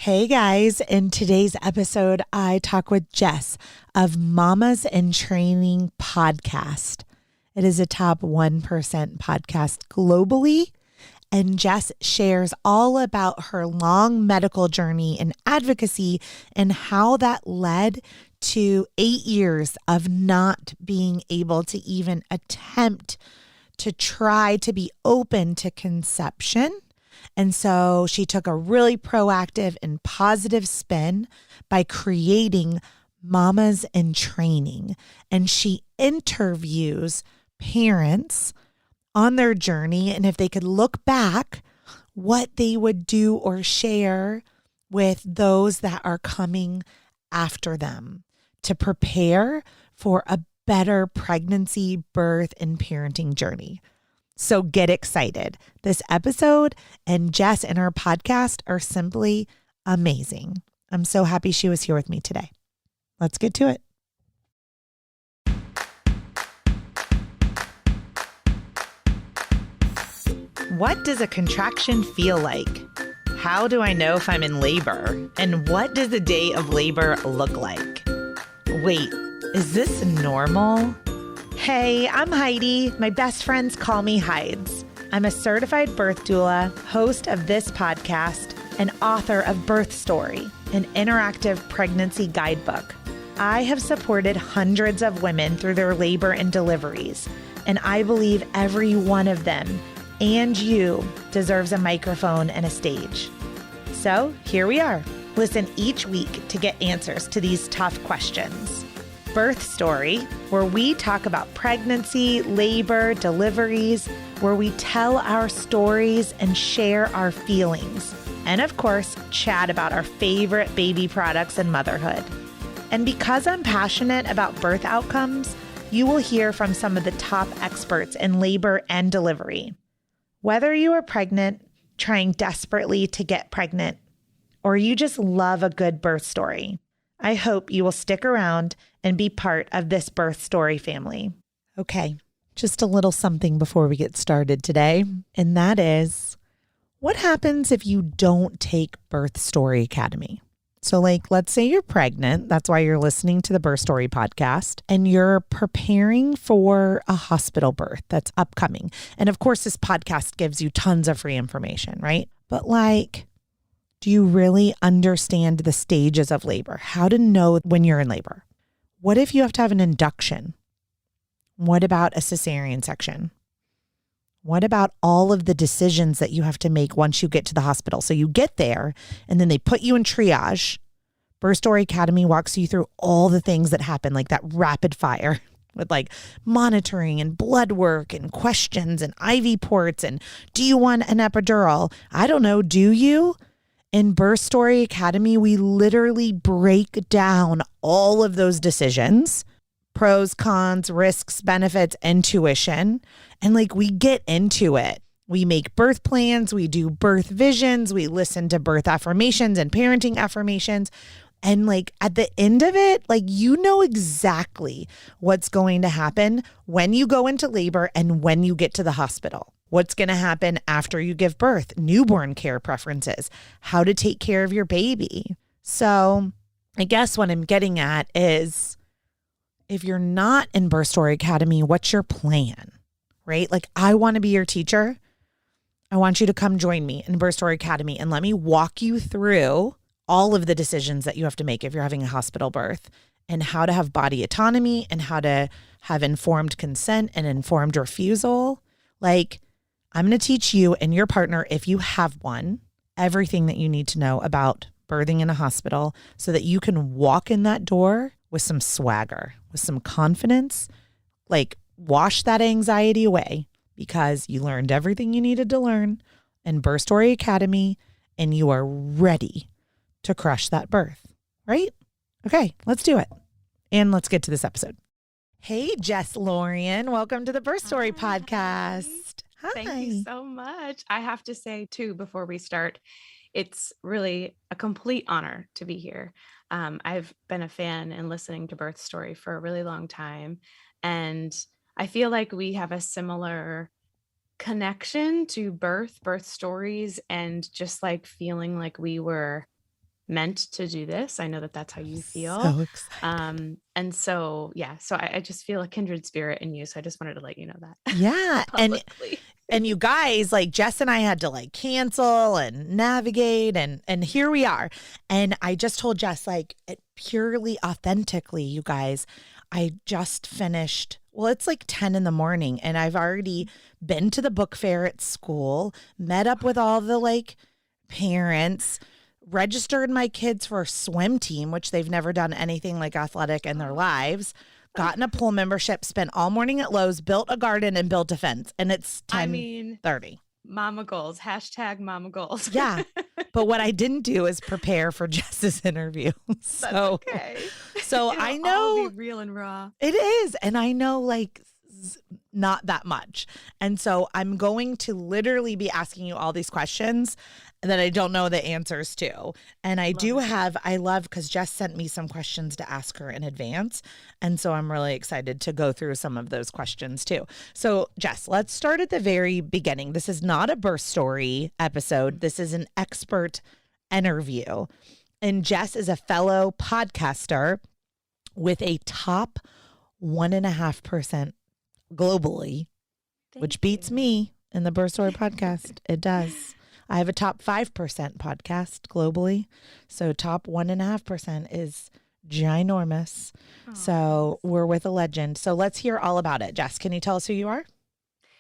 Hey guys, in today's episode, I talk with Jess of Mamas in Training podcast. It is a top 1% podcast globally, and Jess shares all about her long medical journey and advocacy and how that led to 8 years of not being able to even attempt to try to be open to conception. And so she took a really proactive and positive spin by creating Mamas in Training. And she interviews parents on their journey and if they could look back, what they would do or share with those that are coming after them to prepare for a better pregnancy, birth, and parenting journey. So get excited. This episode and Jess and her podcast are simply amazing. I'm so happy she was here with me today. Let's get to it. What does a contraction feel like? How do I know if I'm in labor? And what does a day of labor look like? Wait, is this normal? Hey, I'm Heidi. My best friends call me Hides. I'm a certified birth doula, host of this podcast, and author of Birth Story, an interactive pregnancy guidebook. I have supported hundreds of women through their labor and deliveries, and I believe every one of them and you deserves a microphone and a stage. So here we are. Listen each week to get answers to these tough questions. Birth Story, where we talk about pregnancy, labor, deliveries, where we tell our stories and share our feelings. And of course, chat about our favorite baby products and motherhood. And because I'm passionate about birth outcomes, you will hear from some of the top experts in labor and delivery. Whether you are pregnant, trying desperately to get pregnant, or you just love a good birth story, I hope you will stick around and be part of this Birth Story family. Okay, just a little something before we get started today, and that is, what happens if you don't take Birth Story Academy? So let's say you're pregnant. That's why you're listening to the Birth Story podcast, and you're preparing for a hospital birth that's upcoming. And of course, this podcast gives you tons of free information, right? But do you really understand the stages of labor? How to know when you're in labor? What if you have to have an induction? What about a cesarean section? What about all of the decisions that you have to make once you get to the hospital? So you get there and then they put you in triage. Birth Story Academy walks you through all the things that happen, like that rapid fire with monitoring and blood work and questions and IV ports. And do you want an epidural? I don't know. Do you? In Birth Story Academy, we literally break down all of those decisions, pros, cons, risks, benefits, intuition, and we get into it. We make birth plans, we do birth visions, we listen to birth affirmations and parenting affirmations. And at the end of it, you know exactly what's going to happen when you go into labor and when you get to the hospital. What's going to happen after you give birth, newborn care preferences, how to take care of your baby. So I guess what I'm getting at is, if you're not in Birth Story Academy, what's your plan, right? I want to be your teacher. I want you to come join me in Birth Story Academy and let me walk you through all of the decisions that you have to make if you're having a hospital birth, and how to have body autonomy and how to have informed consent and informed refusal. I'm going to teach you and your partner, if you have one, everything that you need to know about birthing in a hospital so that you can walk in that door with some swagger, with some confidence, wash that anxiety away because you learned everything you needed to learn in Birth Story Academy and you are ready to crush that birth, right? Okay, let's do it. And let's get to this episode. Hey, Jess Lorion, welcome to the Birth Story podcast. Hi. Thank you so much. I have to say too, before we start, it's really a complete honor to be here. I've been a fan and listening to Birth Story for a really long time. And I feel like we have a similar connection to birth stories, and just feeling like we were meant to do this. I know that that's how you feel. So excited. And so, yeah, so I just feel a kindred spirit in you. So I just wanted to let you know that. Yeah. Publicly. And you guys, like Jess and I had to like cancel and navigate and here we are. And I just told Jess, like, it purely authentically, you guys, I just finished, well, it's like 10 in the morning and I've already been to the book fair at school, met up with all the like parents, registered my kids for a swim team, which they've never done anything like athletic in their lives. Gotten a pool membership, spent all morning at Lowe's, built a garden and built a fence. And it's 10:30. Mama goals, hashtag mama goals. Yeah. But what I didn't do is prepare for Jess's interview. That's okay. So I know all be real and raw. it is. And I know like not that much. And so I'm going to literally be asking you all these questions that I don't know the answers to. And I love because Jess sent me some questions to ask her in advance. And so I'm really excited to go through some of those questions too. So Jess, let's start at the very beginning. This is not a birth story episode. This is an expert interview. And Jess is a fellow podcaster with a top 1.5% globally, which beats me in the birth story podcast. It does. I have a top 5% podcast globally. So top 1.5% is ginormous. Aww. So we're with a legend. So let's hear all about it. Jess, can you tell us who you are?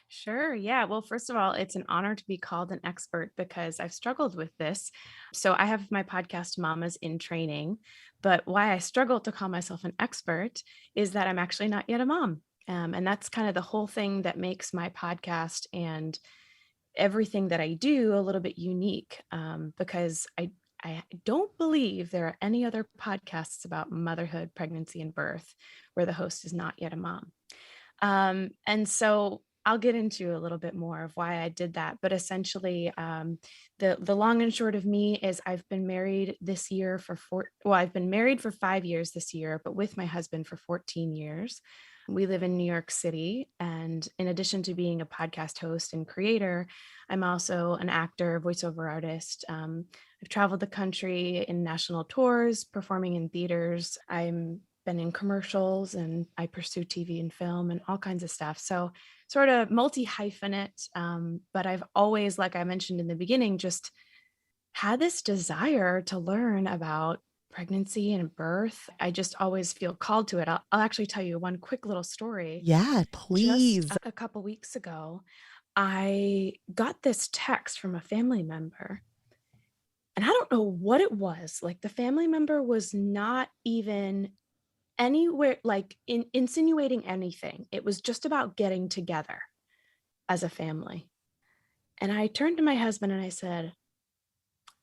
Sure. Yeah. Well, first of all, it's an honor to be called an expert because I've struggled with this. So I have my podcast, Mamas in Training. But why I struggle to call myself an expert is that I'm actually not yet a mom. And that's kind of the whole thing that makes my podcast and everything that I do a little bit unique, because I don't believe there are any other podcasts about motherhood, pregnancy, and birth where the host is not yet a mom. And so I'll get into a little bit more of why I did that. But essentially, the long and short of me is I've been married this year I've been married for 5 years this year, but with my husband for 14 years. We live in New York City. And in addition to being a podcast host and creator, I'm also an actor, voiceover artist. I've traveled the country in national tours, performing in theaters. I'm been in commercials and I pursue TV and film and all kinds of stuff. So sort of multi-hyphenate. But I've always, like I mentioned in the beginning, just had this desire to learn about pregnancy and birth. I just always feel called to it. I'll actually tell you one quick little story. Yeah, please. Just a couple weeks ago, I got this text from a family member. And I don't know what it was. Like the family member was not even anywhere like insinuating anything. It was just about getting together as a family. And I turned to my husband and I said,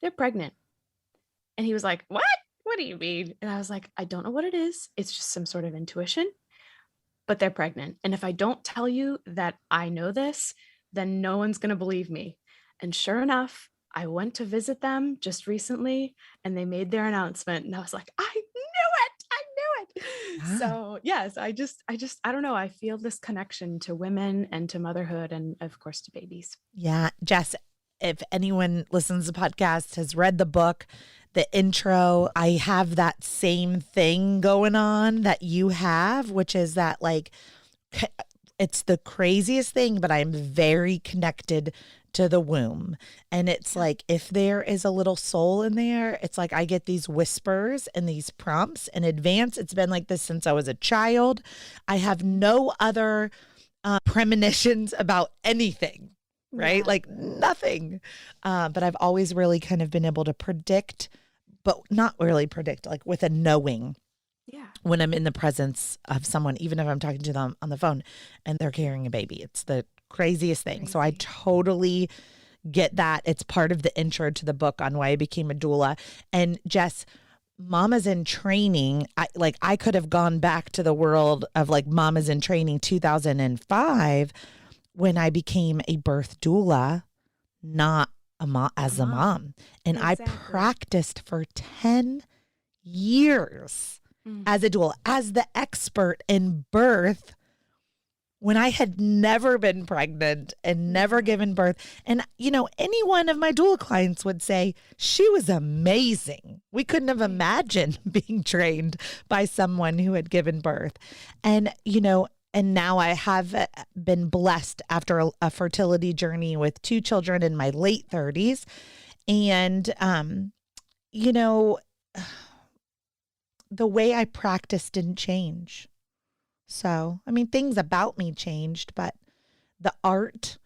"They're pregnant." And he was like, "What? What do you mean?" And I was like, "I don't know what it is. It's just some sort of intuition, but they're pregnant. And if I don't tell you that I know this, then no one's going to believe me." And sure enough, I went to visit them just recently and they made their announcement. And I was like, I knew it. Yeah. So yes, I don't know. I feel this connection to women and to motherhood and of course to babies. Yeah. Jess, if anyone listens to the podcast, has read the book, the intro, I have that same thing going on that you have, which is that like, it's the craziest thing, but I'm very connected to the womb. And it's like, if there is a little soul in there, it's like I get these whispers and these prompts in advance. It's been like this since I was a child. I have no other premonitions about anything, right? Yeah. Like nothing. But I've always really kind of been able to predict, but not really predict, like with a knowing. Yeah. When I'm in the presence of someone, even if I'm talking to them on the phone and they're carrying a baby. It's the craziest thing. Crazy. So I totally get that. It's part of the intro to the book on why I became a doula. And Jess, Mamas in Training, I could have gone back to the world of like Mamas in Training 2005 when I became a birth doula, not a mom as a mom. And exactly. I practiced for 10 years as a doula, as the expert in birth when I had never been pregnant and never given birth. And, any one of my doula clients would say she was amazing. We couldn't have imagined being trained by someone who had given birth. And, and now I have been blessed after a fertility journey with 2 children in my late 30s. And, you know, the way I practiced didn't change. So, I mean, things about me changed, but the art,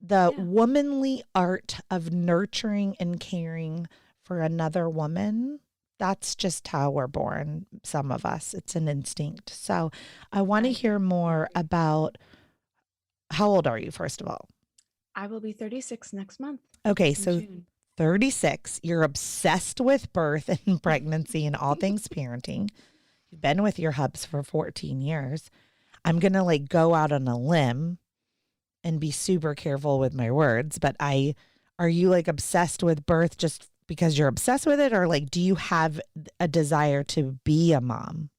the womanly art of nurturing and caring for another woman, that's just how we're born, some of us. It's an instinct. So I want to hear more about, how old are you, first of all? I will be 36 next month. Okay, in so June. 36, you're obsessed with birth and pregnancy and all things parenting. You've been with your hubs for 14 years. I'm going to go out on a limb and be super careful with my words, but are you obsessed with birth just because you're obsessed with it, or do you have a desire to be a mom?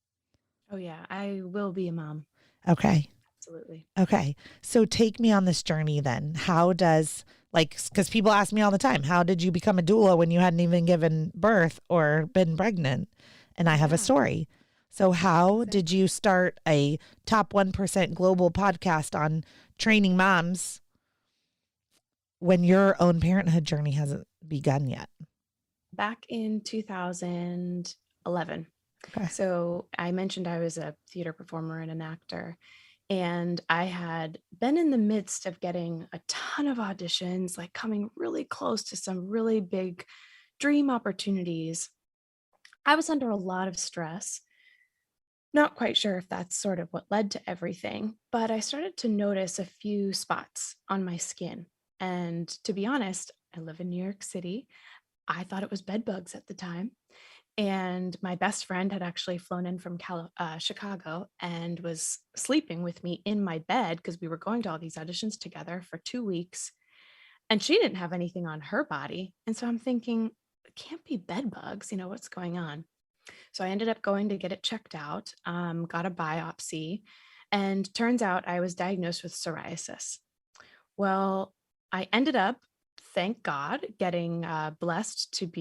Oh yeah, I will be a mom. Okay. Absolutely. Okay. So take me on this journey then. How does, because people ask me all the time, how did you become a doula when you hadn't even given birth or been pregnant? And I have a story. So how did you start a top 1% global podcast on training moms when your own parenthood journey hasn't begun yet? Back in 2011. Okay. So I mentioned I was a theater performer and an actor, and I had been in the midst of getting a ton of auditions, coming really close to some really big dream opportunities. I was under a lot of stress. Not quite sure if that's sort of what led to everything, but I started to notice a few spots on my skin. And to be honest, I live in New York City. I thought it was bed bugs at the time. And my best friend had actually flown in from Chicago and was sleeping with me in my bed because we were going to all these auditions together for 2 weeks. And she didn't have anything on her body. And so I'm thinking, it can't be bed bugs. What's going on? So I ended up going to get it checked out, got a biopsy, and turns out I was diagnosed with psoriasis. Well, I ended up, thank God, getting blessed to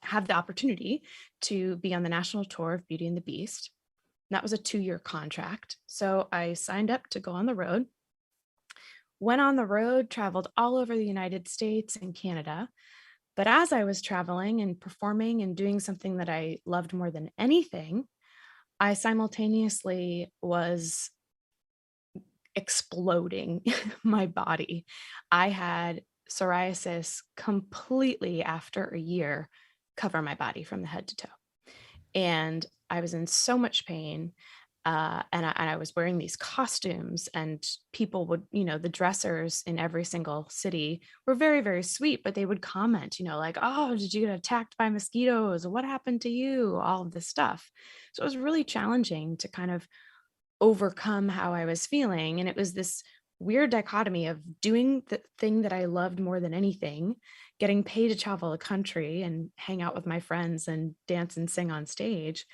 have the opportunity to be on the national tour of Beauty and the Beast. And that was a 2-year contract. So I signed up to go on the road, went on the road, traveled all over the United States and Canada. But as I was traveling and performing and doing something that I loved more than anything, I simultaneously was exploding my body. I had psoriasis completely after a year cover my body from the head to toe. And I was in so much pain. And I was wearing these costumes, and people would, the dressers in every single city were very, very sweet, but they would comment, oh, did you get attacked by mosquitoes? What happened to you? All of this stuff. So it was really challenging to kind of overcome how I was feeling. And it was this weird dichotomy of doing the thing that I loved more than anything, getting paid to travel the country and hang out with my friends and dance and sing on stage,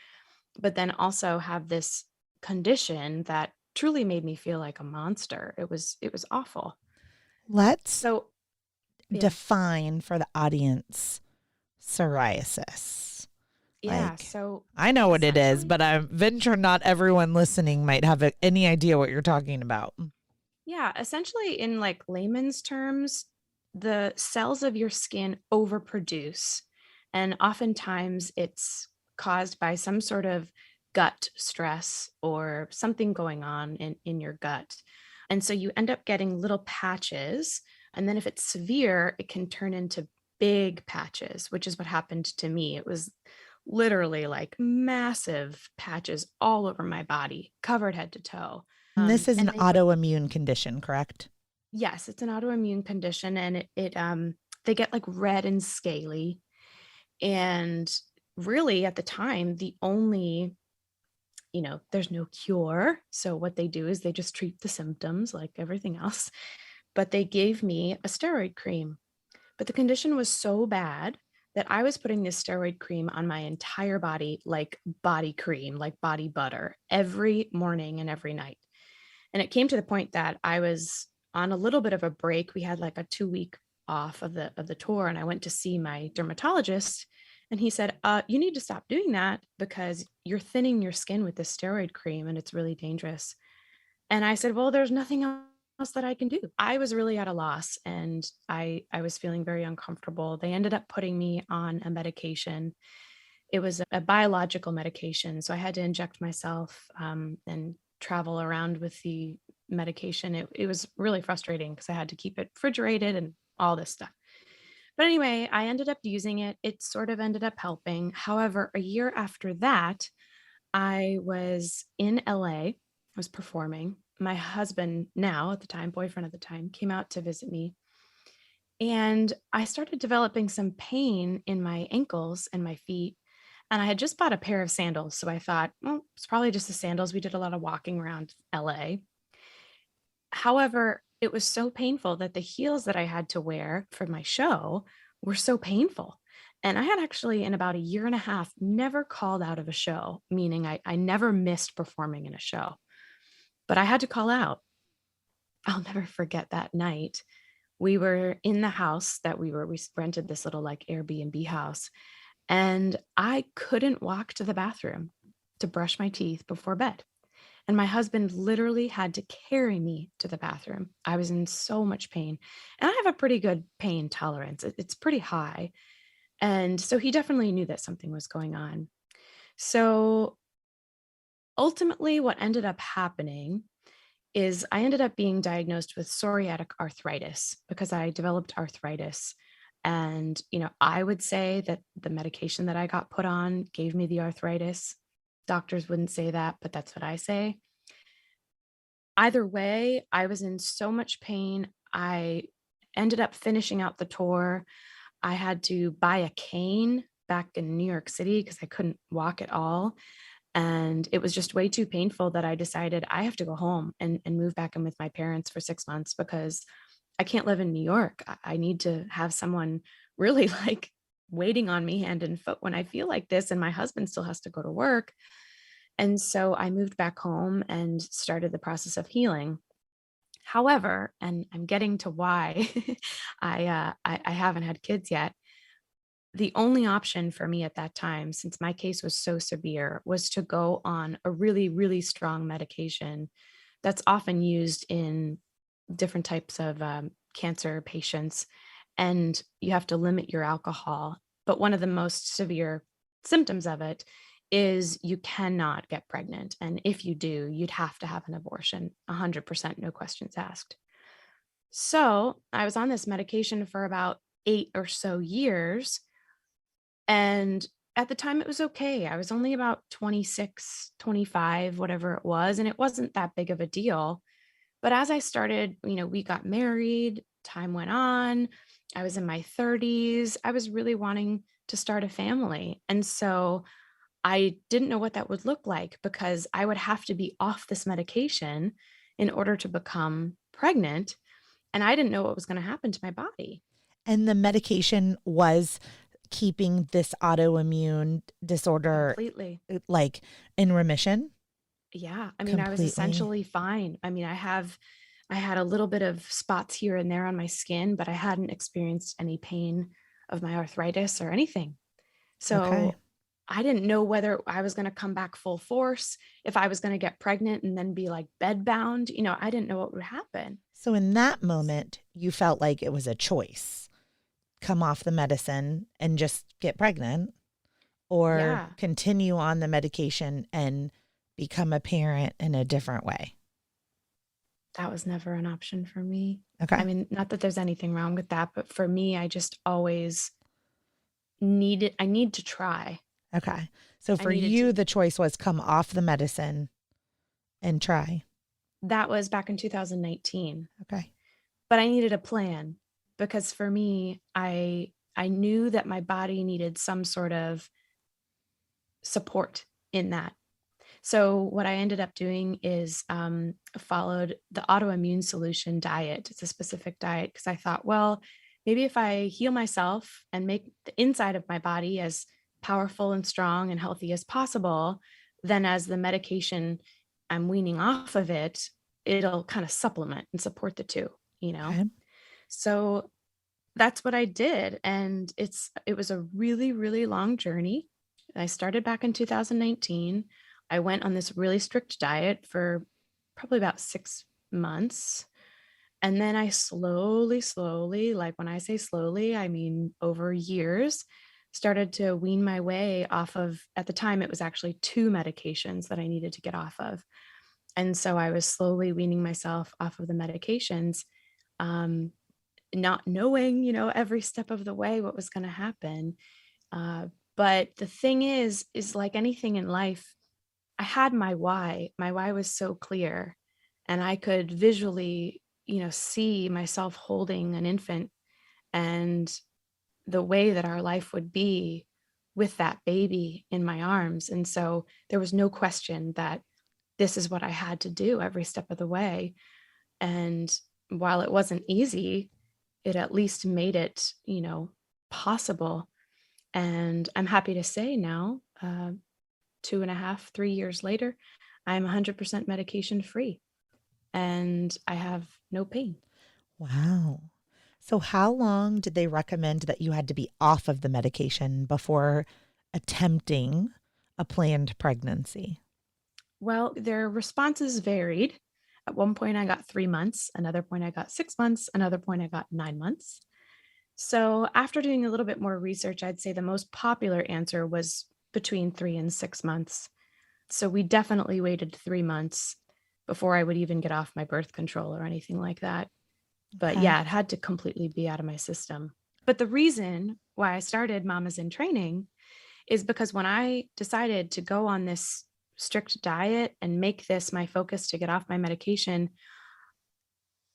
but then also have this condition that truly made me feel like a monster. It was awful. Let's define for the audience psoriasis. Yeah, so I know what it is, but I venture not everyone listening might have any idea what you're talking about. Yeah, essentially in layman's terms, the cells of your skin overproduce, and oftentimes it's caused by some sort of gut stress or something going on in your gut. And so you end up getting little patches. And then if it's severe, it can turn into big patches, which is what happened to me. It was literally massive patches all over my body, covered head to toe. And this is an autoimmune condition, correct? Yes, it's an autoimmune condition, and they get red and scaly. And really at the time, the only there's no cure. So what they do is they just treat the symptoms like everything else. But they gave me a steroid cream. But the condition was so bad that I was putting this steroid cream on my entire body, like body cream, like body butter, every morning and every night. And it came to the point that I was on a little bit of a break. We had like a 2 week off of the tour, and I went to see my dermatologist, and he said, you need to stop doing that because you're thinning your skin with this steroid cream and it's really dangerous. And I said, well, there's nothing else that I can do. I was really at a loss, and I was feeling very uncomfortable. They ended up putting me on a medication. It was a biological medication. So I had to inject myself and travel around with the medication. It was really frustrating because I had to keep it refrigerated and all this stuff. But anyway, I ended up using it. It sort of ended up helping. However, a year after that, I was in LA. I was performing. My husband, now at the time, boyfriend at the time, came out to visit me. And I started developing some pain in my ankles and my feet. And I had just bought a pair of sandals. So I thought, well, it's probably just the sandals. We did a lot of walking around LA. However, it was so painful that the heels that I had to wear for my show were so painful. And I had actually, in about a year and a half, never called out of a show, meaning I never missed performing in a show, but I had to call out. I'll never forget that night. We were in the house that we rented this little like Airbnb house, and I couldn't walk to the bathroom to brush my teeth before bed. And my husband literally had to carry me to the bathroom. I was in so much pain. And I have a pretty good pain tolerance. It's pretty high. And so he definitely knew that something was going on. So ultimately, what ended up happening is I ended up being diagnosed with psoriatic arthritis because I developed arthritis. And, I would say that the medication that I got put on gave me the arthritis. Doctors wouldn't say that, but that's what I say. Either way, I was in so much pain. I ended up finishing out the tour. I had to buy a cane back in New York City because I couldn't walk at all. And it was just way too painful that I decided I have to go home and move back in with my parents for 6 months because I can't live in New York. I need to have someone really like waiting on me hand and foot when I feel like this. And my husband still has to go to work. And so I moved back home and started the process of healing. However, and I'm getting to why I haven't had kids yet. The only option for me at that time, since my case was so severe, was to go on a really, really strong medication that's often used in different types of cancer patients. And you have to limit your alcohol. But one of the most severe symptoms of it is you cannot get pregnant. And if you do, you'd have to have an abortion, 100%, no questions asked. So I was on this medication for about 8 or so years. And at the time, it was okay. I was only about 26, 25, whatever it was. And it wasn't that big of a deal. But as I started, we got married, time went on. I was in my 30s. I was really wanting to start a family. And so I didn't know what that would look like because I would have to be off this medication in order to become pregnant. And I didn't know what was going to happen to my body. And the medication was keeping this autoimmune disorder Completely. like in remission? Yeah. I mean, I was essentially fine. I mean, I had a little bit of spots here and there on my skin, but I hadn't experienced any pain of my arthritis or anything. So Okay. I didn't know whether I was going to come back full force, if I was going to get pregnant and then be like bedbound. I didn't know what would happen. So in that moment, you felt like it was a choice. Come off the medicine and just get pregnant, or Yeah. continue on the medication and become a parent in a different way. That was never an option for me. Okay. I mean, not that there's anything wrong with that, but for me, I just always I need to try. Okay. So for you, the choice was come off the medicine and try. That was back in 2019. Okay. But I needed a plan because for me, I knew that my body needed some sort of support in that. So what I ended up doing is followed the autoimmune solution diet. It's a specific diet because I thought, well, maybe if I heal myself and make the inside of my body as powerful and strong and healthy as possible, then as the medication I'm weaning off of it, it'll kind of supplement and support the two, you know? Okay. So that's what I did. And it was a really, really long journey. I started back in 2019. I went on this really strict diet for probably about 6 months. And then I slowly, like when I say slowly, I mean over years, started to wean my way off of, at the time, it was actually 2 medications that I needed to get off of. And so I was slowly weaning myself off of the medications, um, not knowing, every step of the way what was going to happen. Uh, but the thing is like anything in life, I had my why. My why was so clear, and I could visually, see myself holding an infant and the way that our life would be with that baby in my arms. And so there was no question that this is what I had to do every step of the way. And while it wasn't easy, it at least made it, possible. And I'm happy to say now, 2.5, 3 years later, I'm 100% medication free and I have no pain. Wow. So how long did they recommend that you had to be off of the medication before attempting a planned pregnancy? Well, their responses varied. At one point, I got 3 months. Another point, I got 6 months. Another point, I got 9 months. So after doing a little bit more research, I'd say the most popular answer was between 3 and 6 months. So we definitely waited 3 months before I would even get off my birth control or anything like that. But Okay. yeah, it had to completely be out of my system. But the reason why I started Mamas in Training is because when I decided to go on this strict diet and make this my focus to get off my medication,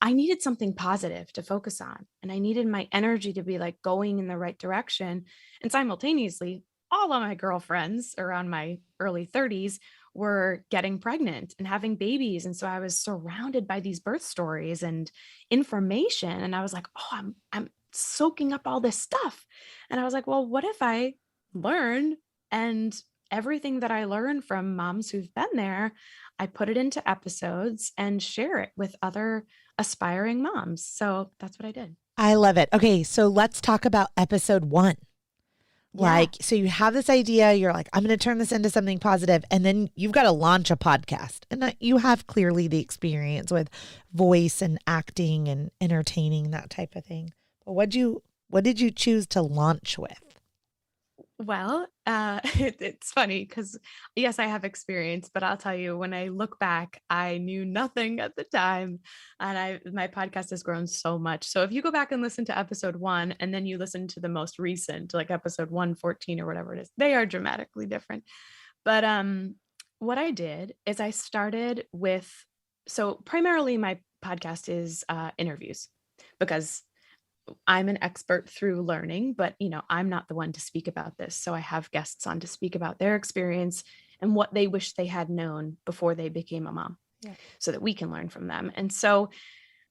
I needed something positive to focus on. And I needed my energy to be like going in the right direction. And simultaneously, all of my girlfriends around my early 30s were getting pregnant and having babies. And so I was surrounded by these birth stories and information. And I was like, oh, I'm soaking up all this stuff. And I was like, well, what if I learn and everything that I learned from moms who've been there, I put it into episodes and share it with other aspiring moms. So that's what I did. I love it. Okay, so let's talk about episode 1. Yeah. So you have this idea, you're like, I'm going to turn this into something positive, and then you've got to launch a podcast. And you have clearly the experience with voice and acting and entertaining, that type of thing. But what did you choose to launch with? Well, it's funny because yes, I have experience, but I'll tell you, when I look back, I knew nothing at the time, and my podcast has grown so much. So if you go back and listen to episode 1, and then you listen to the most recent, like episode 114 or whatever it is, they are dramatically different. But what I did is I started with, so primarily my podcast is interviews, because I'm an expert through learning, but I'm not the one to speak about this. So I have guests on to speak about their experience and what they wish they had known before they became a mom, so that we can learn from them. And so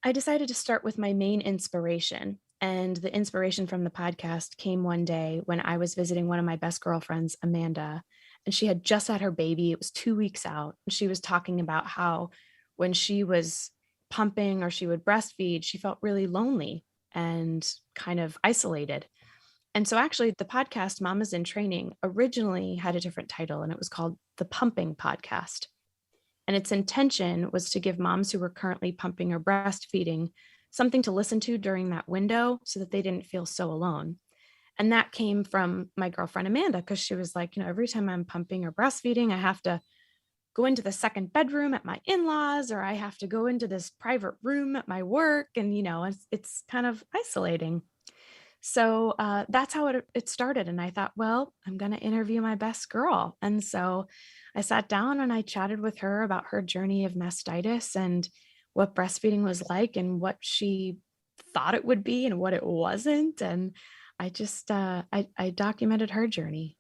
I decided to start with my main inspiration. And the inspiration from the podcast came one day when I was visiting one of my best girlfriends, Amanda, and she had just had her baby. It was 2 weeks out. And she was talking about how when she was pumping or she would breastfeed, she felt really lonely and kind of isolated. And so actually the podcast Mamas in Training originally had a different title, and it was called The Pumping Podcast. And its intention was to give moms who were currently pumping or breastfeeding something to listen to during that window so that they didn't feel so alone. And that came from my girlfriend Amanda, because she was like, every time I'm pumping or breastfeeding, I have to go into the second bedroom at my in-laws, or I have to go into this private room at my work. And, it's kind of isolating. So that's how it started. And I thought, well, I'm going to interview my best girl. And so I sat down and I chatted with her about her journey of mastitis and what breastfeeding was like and what she thought it would be and what it wasn't. And I just, I documented her journey.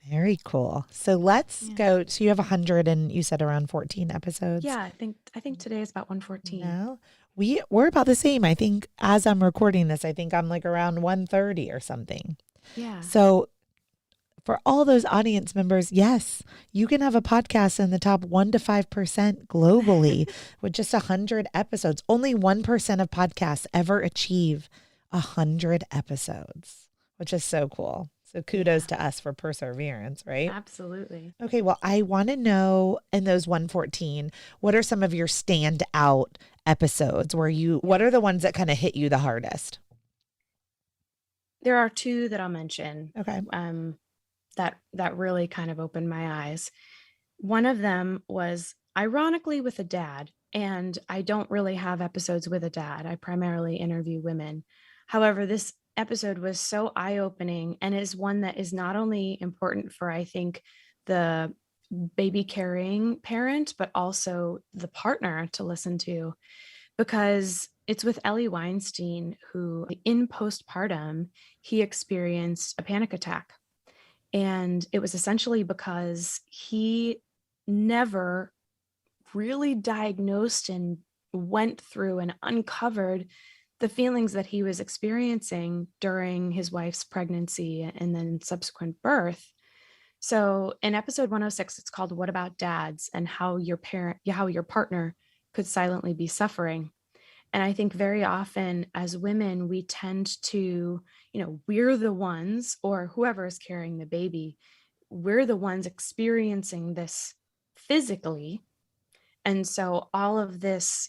Very cool. So let's go. So you have 100 and you said around 14 episodes. Yeah, I think today is about 114. No, we're about the same. I think as I'm recording this, I think I'm like around 130 or something. Yeah. So for all those audience members, yes, you can have a podcast in the top 1 to 5% globally with just 100 episodes. Only 1% of podcasts ever achieve 100 episodes, which is so cool. So kudos to us for perseverance, right? Absolutely. Okay, well, I want to know in those 114, what are some of your standout episodes what are the ones that kind of hit you the hardest? There are two that I'll mention. Okay. That really kind of opened my eyes. One of them was ironically with a dad, and I don't really have episodes with a dad. I primarily interview women. However, this episode was so eye-opening and is one that is not only important for, I think, the baby carrying parent, but also the partner to listen to, because it's with Ellie Weinstein, who in postpartum, he experienced a panic attack. And it was essentially because he never really diagnosed and went through and uncovered the feelings that he was experiencing during his wife's pregnancy and then subsequent birth. So in episode 106, it's called What About Dads, and how your partner could silently be suffering. And I think very often as women, we tend to, we're the ones, or whoever is carrying the baby, we're the ones experiencing this physically. And so all of this,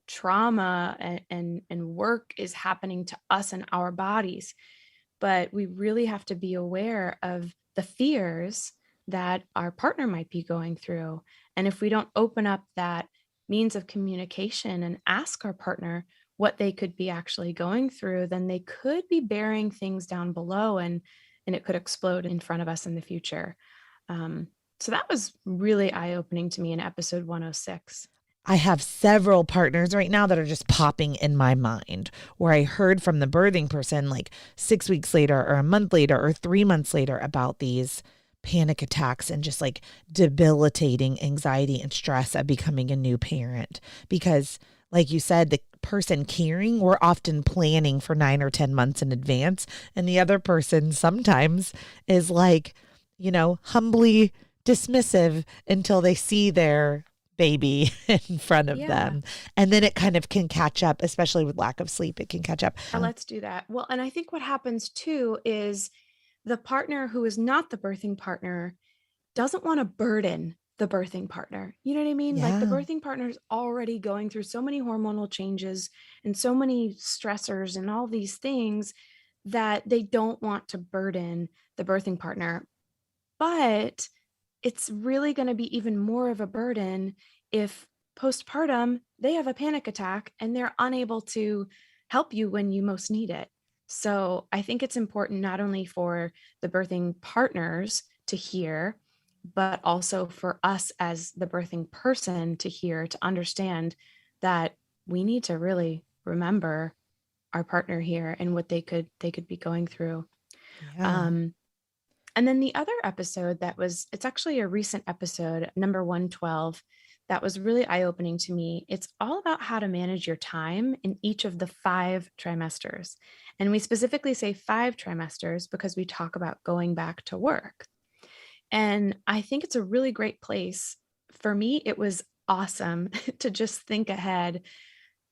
trauma and work is happening to us and our bodies. But we really have to be aware of the fears that our partner might be going through. And if we don't open up that means of communication and ask our partner what they could be actually going through, then they could be bearing things down below, and it could explode in front of us in the future. So that was really eye-opening to me in episode 106. I have several partners right now that are just popping in my mind, where I heard from the birthing person like 6 weeks later or a month later or 3 months later about these panic attacks and just like debilitating anxiety and stress of becoming a new parent. Because like you said, the person caring, we're often planning for 9 or 10 months in advance. And the other person sometimes is like, humbly dismissive until they see their baby in front of them. And then it kind of can catch up, especially with lack of sleep. It can catch up. Let's do that. Well, and I think what happens too is the partner who is not the birthing partner doesn't want to burden the birthing partner. You know what I mean? Yeah. Like the birthing partner is already going through so many hormonal changes and so many stressors and all these things that they don't want to burden the birthing partner. But it's really going to be even more of a burden if postpartum they have a panic attack and they're unable to help you when you most need it. So I think it's important not only for the birthing partners to hear, but also for us as the birthing person to hear, to understand that we need to really remember our partner here and what they could be going through. Yeah. And then the other episode it's actually a recent episode, number 112, that was really eye-opening to me. It's all about how to manage your time in each of the 5 trimesters. And we specifically say 5 trimesters because we talk about going back to work. And I think it's a really great place. For me, it was awesome to just think ahead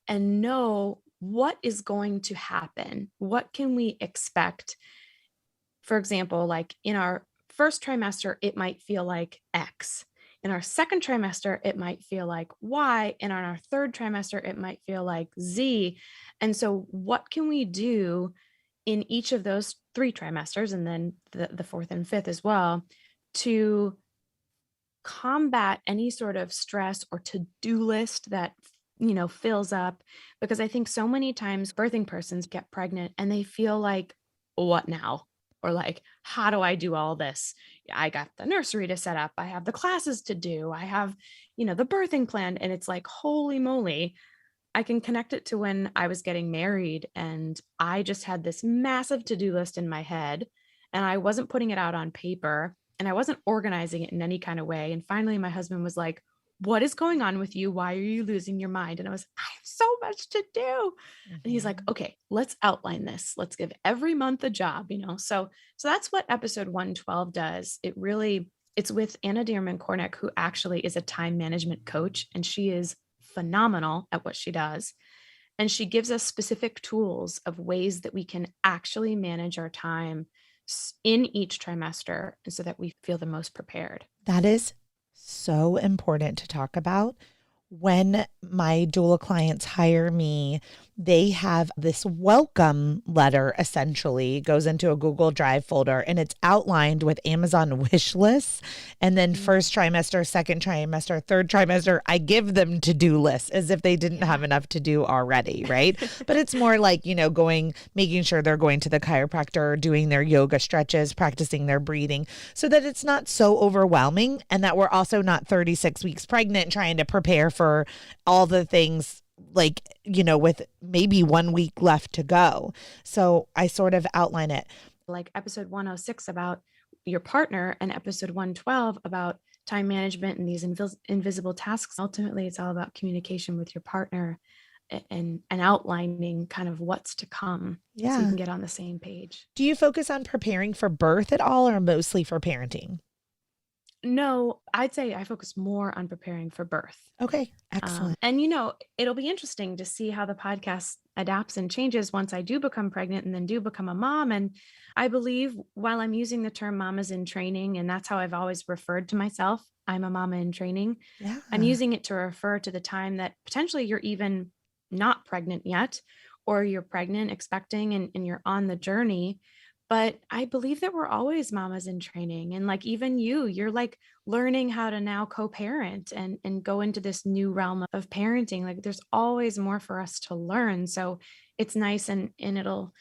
and know what is going to happen. What can we expect? For example, like in our first trimester, it might feel like X. In our second trimester, it might feel like Y. And on our third trimester, it might feel like Z. And so what can we do in each of those 3 trimesters, and then the fourth and fifth as well, to combat any sort of stress or to-do list that fills up? Because I think so many times birthing persons get pregnant and they feel like, what now? Or like, how do I do all this? I got the nursery to set up. I have the classes to do. I have, the birthing plan. And it's like, holy moly, I can connect it to when I was getting married and I just had this massive to-do list in my head and I wasn't putting it out on paper and I wasn't organizing it in any kind of way. And finally, my husband was like, what is going on with you? Why are you losing your mind? And I have so much to do. And he's like, Mhm. okay, let's outline this. Let's give every month a job, So that's what episode 112 does. It's with Anna Dearman Cornick, who actually is a time management coach, and she is phenomenal at what she does. And she gives us specific tools of ways that we can actually manage our time in each trimester, and so that we feel the most prepared. That is so important to talk about. When my doula clients hire me, they have this welcome letter, essentially. It goes into a Google Drive folder and it's outlined with Amazon wish lists. And then first trimester, second trimester, third trimester, I give them to-do lists as if they didn't have enough to do already, right? But it's more like, making sure they're going to the chiropractor, doing their yoga stretches, practicing their breathing, so that it's not so overwhelming and that we're also not 36 weeks pregnant trying to prepare for all the things with maybe 1 week left to go. So I sort of outline it. Like episode 106 about your partner and episode 112 about time management and these invisible tasks. Ultimately, it's all about communication with your partner and outlining kind of what's to come. Yeah. So you can get on the same page. Do you focus on preparing for birth at all or mostly for parenting? No, I'd say I focus more on preparing for birth. Okay, excellent. And it'll be interesting to see how the podcast adapts and changes once I do become pregnant and then do become a mom. And I believe while I'm using the term mamas in training, and that's how I've always referred to myself, I'm a mama in training. Yeah. I'm using it to refer to the time that potentially you're even not pregnant yet, or you're pregnant, expecting, and you're on the journey. But I believe that we're always mamas in training. And like even you're like learning how to now co-parent and go into this new realm of parenting. Like there's always more for us to learn. So it's nice and it'll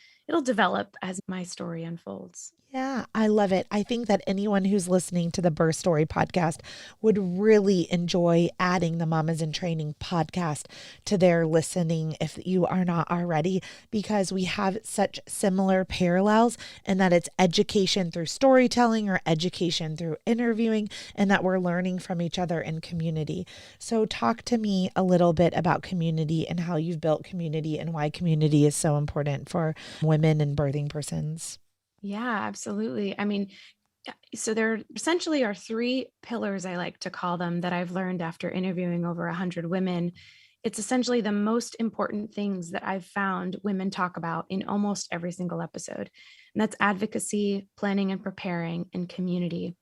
develop as my story unfolds. Yeah, I love it. I think that anyone who's listening to the Birth Story podcast would really enjoy adding the Mamas in Training podcast to their listening if you are not already, because we have such similar parallels in that it's education through storytelling or education through interviewing, and that we're learning from each other in community. So talk to me a little bit about community and how you've built community and why community is so important for women and birthing persons. Yeah, absolutely. I mean, so there essentially are three pillars, I like to call them, that I've learned after interviewing over 100 women. It's essentially the most important things that I've found women talk about in almost every single episode. And that's advocacy, planning and preparing, and community.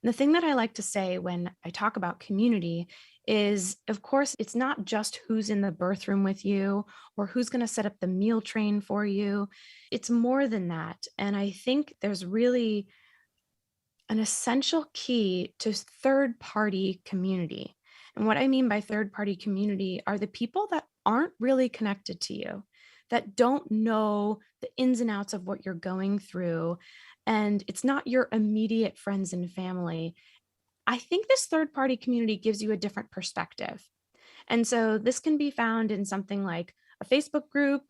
And the thing that I like to say when I talk about community is, of course, it's not just who's in the birth room with you or who's going to set up the meal train for you. It's more than that. And I think there's really an essential key to third-party community. And what I mean by third-party community are the people that aren't really connected to you, that don't know the ins and outs of what you're going through. And it's not your immediate friends and family. I think this third-party community gives you a different perspective. And so this can be found in something like a Facebook group.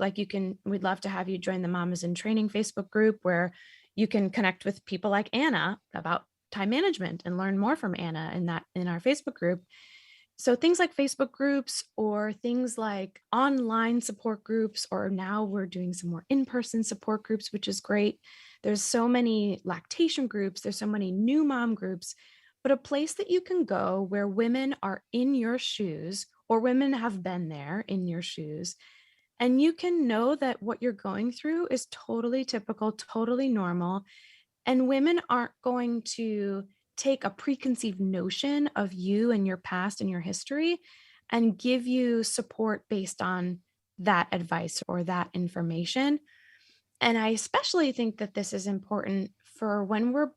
We'd love to have you join the Mamas in Training Facebook group, where you can connect with people like Anna about time management and learn more from Anna in our Facebook group. So things like Facebook groups or things like online support groups, or now we're doing some more in-person support groups, which is great. There's so many lactation groups. There's so many new mom groups, but a place that you can go where women are in your shoes, or women have been there in your shoes, and you can know that what you're going through is totally typical, totally normal. And women aren't going to take a preconceived notion of you and your past and your history and give you support based on that advice or that information. And I especially think that this is important for when we're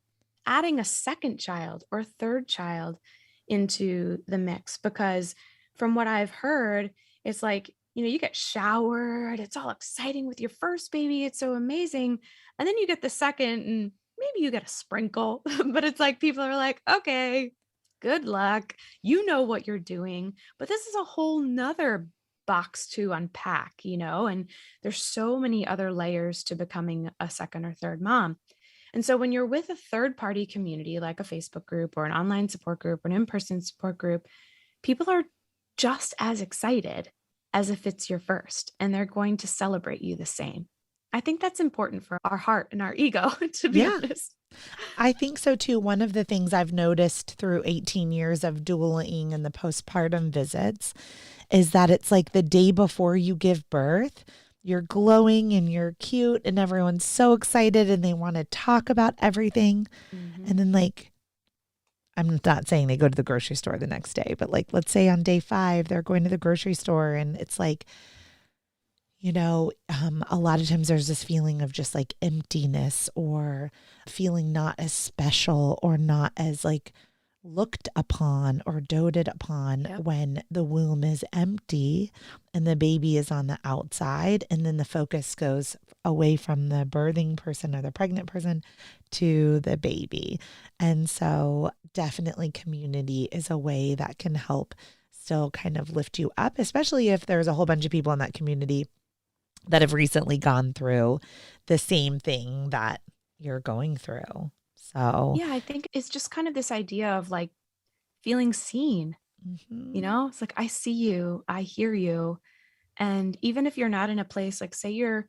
adding a second child or third child into the mix, because from what I've heard, it's like, you get showered, it's all exciting with your first baby, it's so amazing. And then you get the second, and maybe you get a sprinkle, but it's like people are like, okay, good luck. You know what you're doing. But this is a whole nother box to unpack, and there's so many other layers to becoming a second or third mom. And so when you're with a third party community, like a Facebook group or an online support group or an in-person support group, people are just as excited as if it's your first, and they're going to celebrate you the same. I think that's important for our heart and our ego, to be Yeah, honest. I think so too. One of the things I've noticed through 18 years of dueling and the postpartum visits is that it's like the day before you give birth, you're glowing and you're cute and everyone's so excited and they want to talk about everything. Mm-hmm. And then like, I'm not saying they go to the grocery store the next day, but like, let's say on day 5, they're going to the grocery store and it's like, a lot of times there's this feeling of just like emptiness or feeling not as special or not as like looked upon or doted upon Yep. when the womb is empty and the baby is on the outside. And then the focus goes away from the birthing person or the pregnant person to the baby. And so definitely community is a way that can help still kind of lift you up, especially if there's a whole bunch of people in that community that have recently gone through the same thing that you're going through. So, Yeah, I think it's just kind of this idea of like feeling seen, mhm. it's like, I see you, I hear you. And even if you're not in a place, like say you're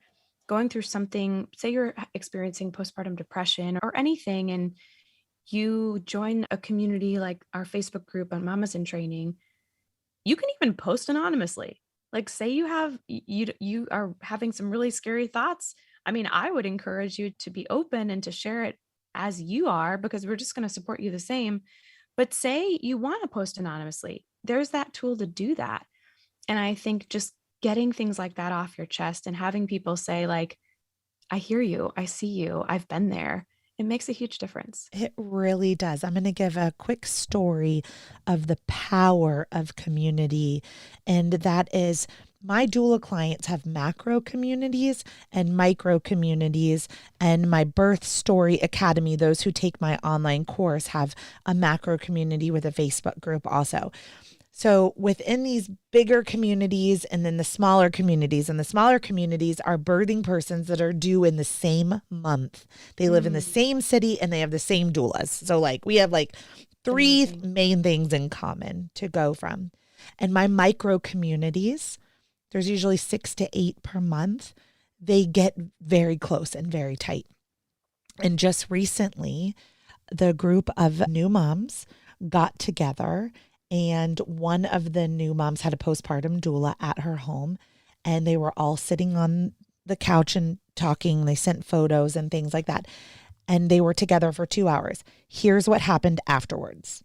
going through something, say you're experiencing postpartum depression or anything, and you join a community like our Facebook group on Mamas in Training, you can even post anonymously. Like say you are having some really scary thoughts. I mean, I would encourage you to be open and to share it as you are, because we're just going to support you the same. But say you want to post anonymously, there's that tool to do that. And I think just getting things like that off your chest and having people say like, I hear you, I see you, I've been there, it makes a huge difference. It really does. I'm going to give a quick story of the power of community. And that is my doula clients have macro communities and micro communities. And my Birth Story Academy, those who take my online course, have a macro community with a Facebook group also. So within these bigger communities and then the smaller communities, and the smaller communities are birthing persons that are due in the same month. They live in the Mm, same city and they have the same doulas. So like we have like it's 3 amazing. main things in common to go from. And my micro communities, there's usually 6 to 8 per month. They get very close and very tight. And just recently, the group of new moms got together, and one of the new moms had a postpartum doula at her home, and they were all sitting on the couch and talking. They sent photos and things like that, and they were together for 2 hours. Here's what happened afterwards.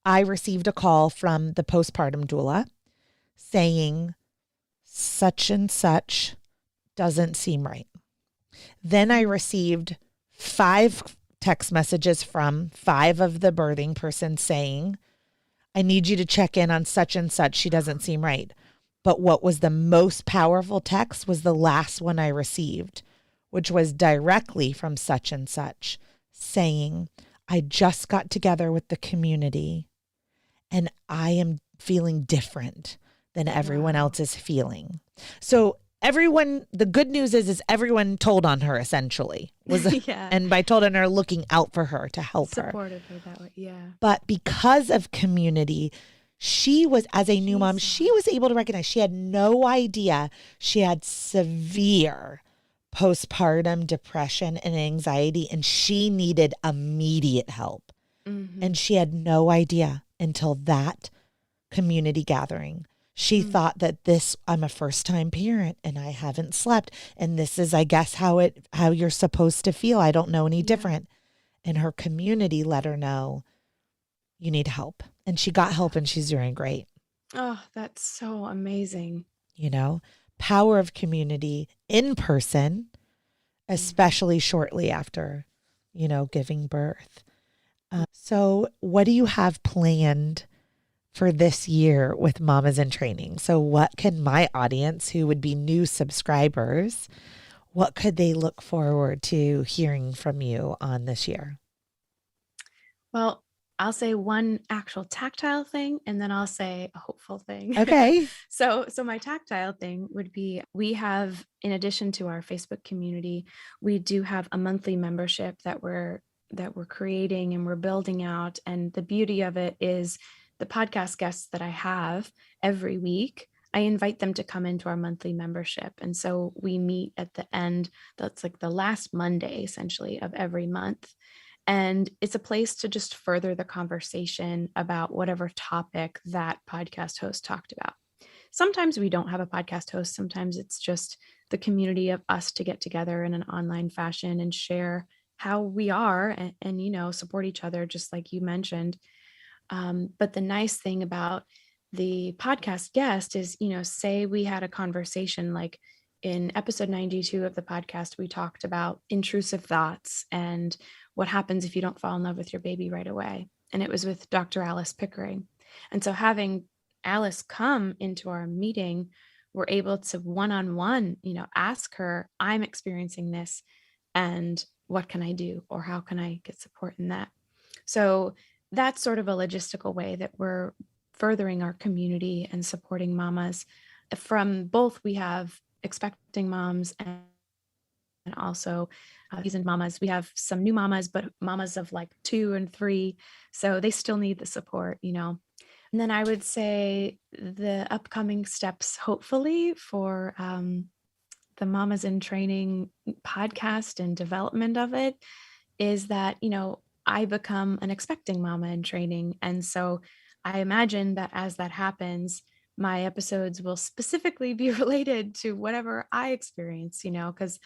I received a call from the postpartum doula saying such and such doesn't seem right. Then I received 5 text messages from 5 of the birthing persons saying, I need you to check in on such and such. She doesn't seem right. But what was the most powerful text was the last one I received, which was directly from such and such saying, I just got together with the community and I am feeling different than everyone Wow. else is feeling. So everyone, the good news is everyone told on her essentially Yeah. and by told on her, looking out for her to help her. Supported her that way. Yeah. But because of community, she was, as a new She mom, saw she it. was able to recognize she had no idea she had severe postpartum depression and anxiety, and she needed immediate help. Mm-hmm. And she had no idea until that community gathering. She Mm, thought that this, I'm a first time parent and I haven't slept. And this is, I guess, how you're supposed to feel. I don't know any yeah. different. And her community let her know you need help. And she got help and she's doing great. Oh, that's so amazing. You know, power of community in person, Mhm. especially shortly after, giving birth. So, what do you have planned for this year with Mamas in Training? So, what can my audience who would be new subscribers, what could they look forward to hearing from you on this year? Well, I'll say one actual tactile thing and then I'll say a hopeful thing. Okay. So my tactile thing would be, we have, in addition to our Facebook community, we do have a monthly membership that we're creating and we're building out, and the beauty of it is the podcast guests that I have every week, I invite them to come into our monthly membership. And so we meet at the end, that's like the last Monday essentially of every month. And it's a place to just further the conversation about whatever topic that podcast host talked about. Sometimes we don't have a podcast host. Sometimes it's just the community of us to get together in an online fashion and share how we are and support each other, just like you mentioned. But the nice thing about the podcast guest is, say we had a conversation like in episode 92 of the podcast, we talked about intrusive thoughts and what happens if you don't fall in love with your baby right away. And it was with Dr. Alice Pickering. And so having Alice come into our meeting, we're able to one-on-one, ask her, I'm experiencing this, and what can I do? Or how can I get support in that? So that's sort of a logistical way that we're furthering our community and supporting mamas. From both, we have expecting moms and also seasoned mamas. We have some new mamas, but mamas of like 2 and 3. So they still need the support. And then I would say the upcoming steps, hopefully, for the Mamas in Training podcast and development of it is that, I become an expecting mama in training. And so I imagine that as that happens, my episodes will specifically be related to whatever I experience, because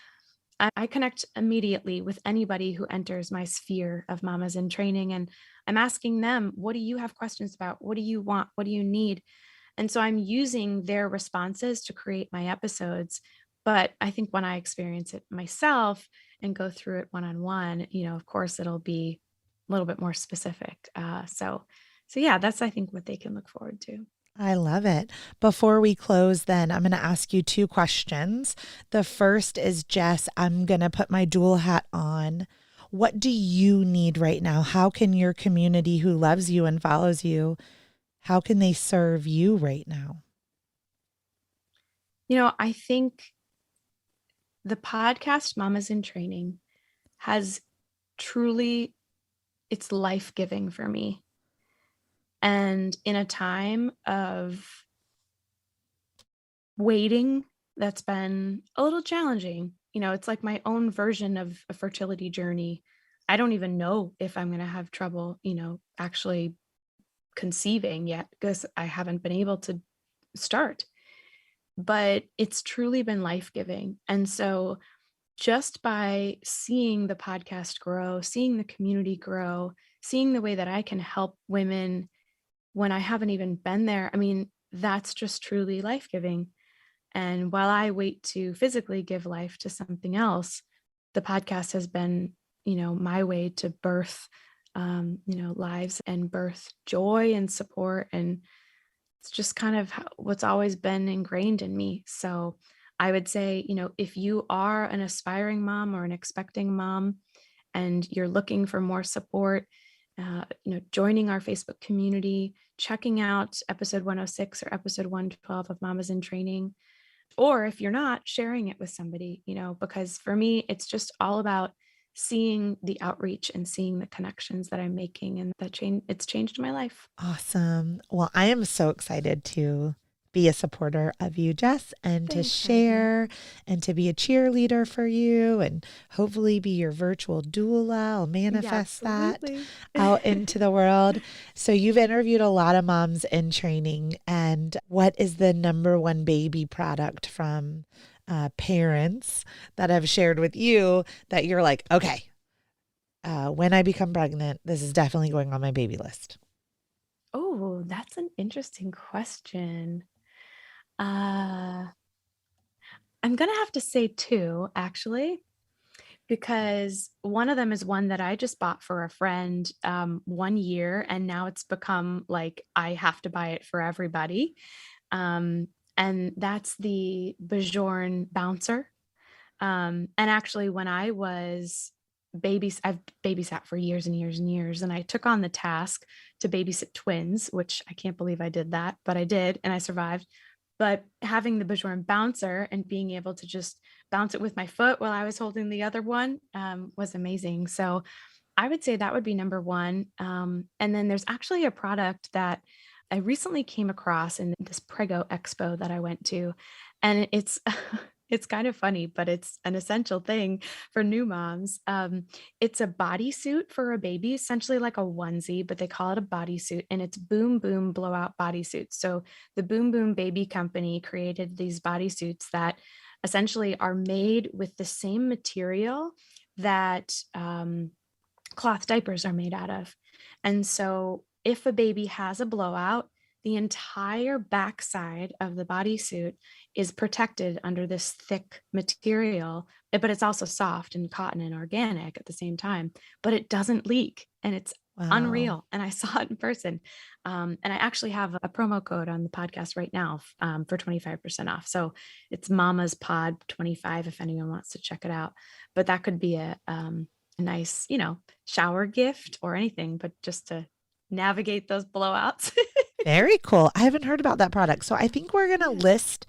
I connect immediately with anybody who enters my sphere of mamas in training. And I'm asking them, what do you have questions about? What do you want? What do you need? And so I'm using their responses to create my episodes. But I think when I experience it myself and go through it one-on-one, of course, it'll be a little bit more specific. So yeah, that's, I think, what they can look forward to. I love it. Before we close, then I'm going to ask you 2 questions. The first is, Jess, I'm going to put my dual hat on. What do you need right now? How can your community who loves you and follows you, how can they serve you right now? I think the podcast Mamas in Training has truly, it's life-giving for me. And in a time of waiting that's been a little challenging, it's like my own version of a fertility journey. I don't even know if I'm going to have trouble, actually conceiving yet because I haven't been able to start. But it's truly been life-giving. And so just by seeing the podcast grow, seeing the community grow, seeing the way that I can help women when I haven't even been there, I mean, that's just truly life-giving. And while I wait to physically give life to something else, the podcast has been, my way to birth, lives and birth joy and support. And it's just kind of what's always been ingrained in me. So I would say, if you are an aspiring mom or an expecting mom and you're looking for more support, joining our Facebook community, checking out episode 106 or episode 112 of Mamas in Training, or if you're not, sharing it with somebody, because for me, it's just all about seeing the outreach and seeing the connections that I'm making, and it's changed my life. Awesome. Well, I am so excited to be a supporter of you, Jess, and to Thanks, share and to be a cheerleader for you and hopefully be your virtual doula. I'll manifest that out into the world. So you've interviewed a lot of moms in training, and what is the number one baby product from parents that have shared with you that you're like, okay, when I become pregnant, this is definitely going on my baby list? Oh, that's an interesting question. I'm going to have to say 2, actually, because one of them is one that I just bought for a friend 1 year, and now it's become like I have to buy it for everybody. And that's the Bajorn Bouncer. And actually, when I was I've babysat for years and years and years, and I took on the task to babysit twins, which I can't believe I did that, but I did, and I survived. But having the Bajorn Bouncer and being able to just bounce it with my foot while I was holding the other one was amazing. So I would say that would be number one. And then there's actually a product that I recently came across in this Prego Expo that I went to, and it's it's kind of funny, but it's an essential thing for new moms. It's a bodysuit for a baby, essentially like a onesie, but they call it a bodysuit, and it's Boom Boom blowout bodysuits. So the Boom Boom Baby Company created these bodysuits that essentially are made with the same material that cloth diapers are made out of. And so if a baby has a blowout, the entire backside of the bodysuit is protected under this thick material, but it's also soft and cotton and organic at the same time, but it doesn't leak and it's Wow. unreal. And I saw it in person. And I actually have a promo code on the podcast right now for 25% off. So it's Mama's Pod 25 if anyone wants to check it out. But that could be a nice, shower gift or anything, but just to navigate those blowouts. Very cool. I haven't heard about that product. So I think we're going to list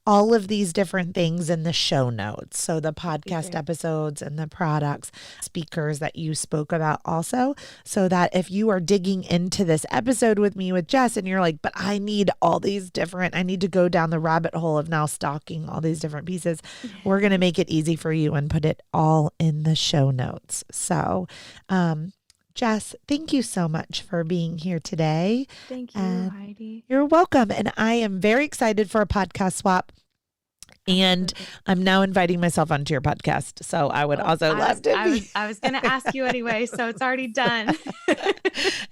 all of these different things in the show notes. So the podcast episodes and the products, speakers that you spoke about also, so that if you are digging into this episode with me with Jess and you're like, but I need all these different, I need to go down the rabbit hole of now stocking all these different pieces, we're going to make it easy for you and put it all in the show notes. So, Jess, thank you so much for being here today. Thank you, Heidi. You're welcome. And I am very excited for a podcast swap. And I'm now inviting myself onto your podcast. So I would also love to be. I was going to ask you anyway, so it's already done.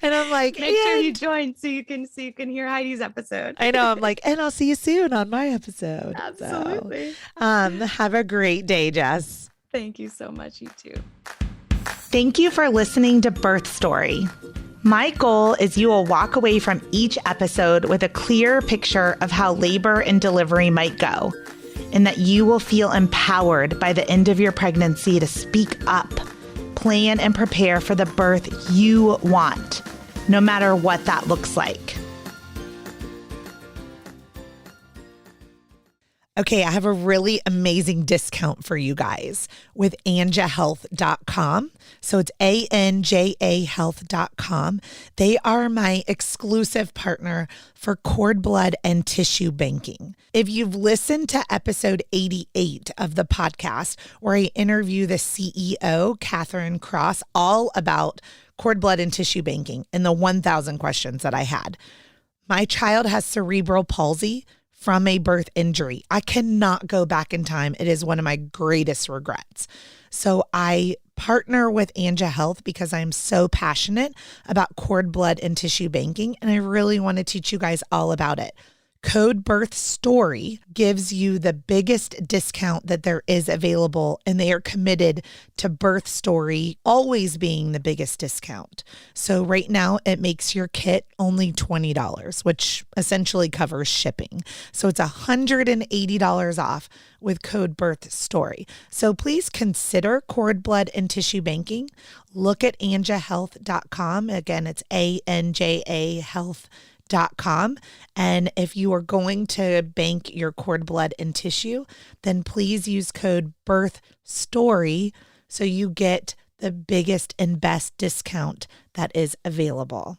And I'm like, make sure you join so you can hear Heidi's episode. I know. I'm like, and I'll see you soon on my episode. Absolutely. So, have a great day, Jess. Thank you so much. You too. Thank you for listening to Birth Story. My goal is you will walk away from each episode with a clear picture of how labor and delivery might go, and that you will feel empowered by the end of your pregnancy to speak up, plan, and prepare for the birth you want, no matter what that looks like. Okay, I have a really amazing discount for you guys with anjahealth.com. So it's ANJAhealth.com. They are my exclusive partner for cord blood and tissue banking. If you've listened to episode 88 of the podcast, where I interview the CEO, Catherine Cross, all about cord blood and tissue banking and the 1,000 questions that I had. My child has cerebral palsy from a birth injury. I cannot go back in time. It is one of my greatest regrets. So I partner with Anja Health because I'm so passionate about cord blood and tissue banking, and I really want to teach you guys all about it. Code Birth Story gives you the biggest discount that there is available, and they are committed to Birth Story always being the biggest discount. So right now it makes your kit only $20, which essentially covers shipping. So it's $180 off with code Birth Story. So please consider cord blood and tissue banking. Look at anjahealth.com. Again, it's ANJA Health.com. And if you are going to bank your cord blood and tissue, then please use code Birth Story so you get the biggest and best discount that is available.